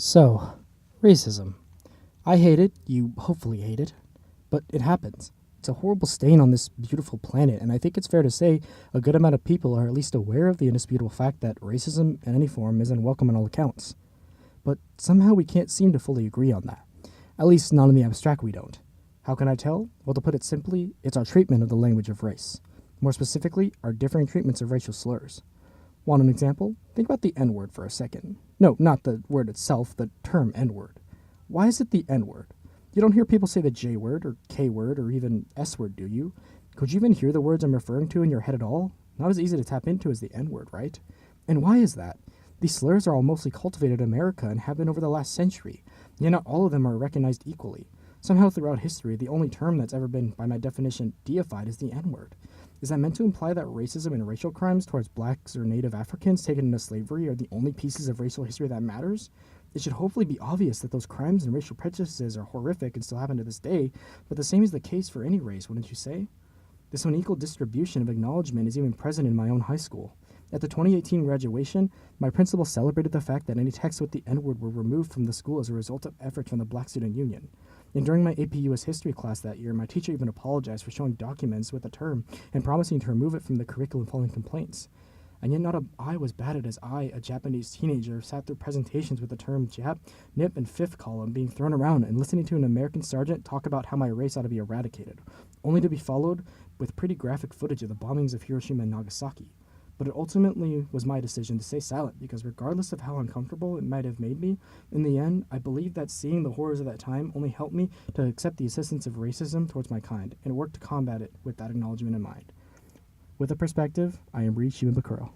So, racism. I hate it, you hopefully hate it, but it happens. It's a horrible stain on this beautiful planet, and I think it's fair to say a good amount of people are at least aware of the indisputable fact that racism in any form is unwelcome on all accounts. But somehow we can't seem to fully agree on that. At least not in the abstract we don't. How can I tell? Well, to put it simply, it's our treatment of the language of race. More specifically, our differing treatments of racial slurs. Want an example? Think about the N word for a second. No, not the word itself, the term N word. Why is it the N word? You don't hear people say the J word or K word or even S word, do you? Could you even hear the words I'm referring to in your head at all? Not as easy to tap into as the N word, right? And why is that? These slurs are all mostly cultivated in America and have been over the last century, yet not all of them are recognized equally. Somehow throughout history, the only term that's ever been, by my definition, deified is the N word. Is that meant to imply that racism and racial crimes towards blacks or native Africans taken into slavery are the only pieces of racial history that matters? It should hopefully be obvious that those crimes and racial prejudices are horrific and still happen to this day, but the same is the case for any race, wouldn't you say? This unequal distribution of acknowledgement is even present in my own high school. At the 2018 graduation, my principal celebrated the fact that any texts with the N-word were removed from the school as a result of efforts from the Black Student Union. And during my AP US history class that year, my teacher even apologized for showing documents with the term and promising to remove it from the curriculum following complaints. And yet not a eye was batted as I, a Japanese teenager, sat through presentations with the term Jap, Nip, and Fifth column being thrown around and listening to an American sergeant talk about how my race ought to be eradicated, only to be followed with pretty graphic footage of the bombings of Hiroshima and Nagasaki. But it ultimately was my decision to stay silent because regardless of how uncomfortable it might have made me, in the end, I believe that seeing the horrors of that time only helped me to accept the existence of racism towards my kind and work to combat it with that acknowledgement in mind. With a perspective, I am ReidS.